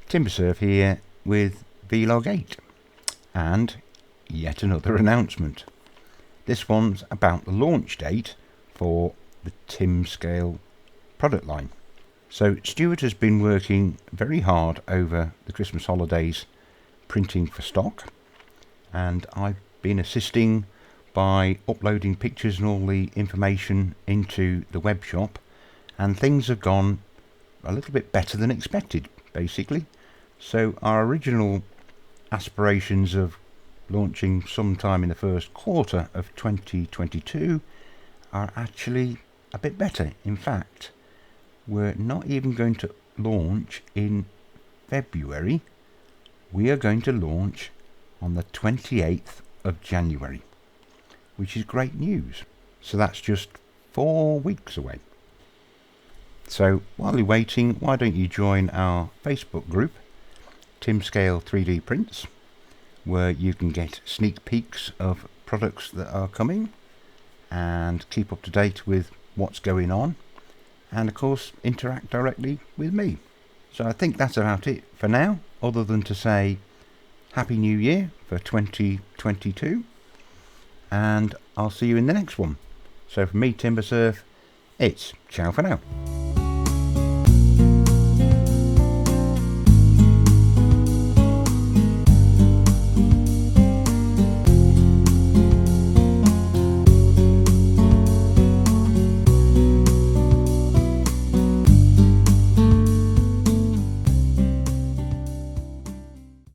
TimberSurf here with Vlog 8 and yet another announcement. This one's about the launch date for the Timbscale product line. So Stuart has been working very hard over the Christmas holidays printing for stock, and I've been assisting by uploading pictures and all the information into the web shop, and things have gone a little bit better than expected basically. So our original aspirations of launching sometime in the first quarter of 2022 are actually a bit better. In fact, we're not even going to launch in February. We are going to launch on the 28th of January, which is great news. So that's just 4 weeks away. So while you're waiting, why don't you join our Facebook group, Timbscale 3D Prints, where you can get sneak peeks of products that are coming and keep up to date with what's going on, and of course interact directly with me. So I think that's about it for now, other than to say Happy New Year for 2022, and I'll see you in the next one. So for me, TimberSurf, it's ciao for now.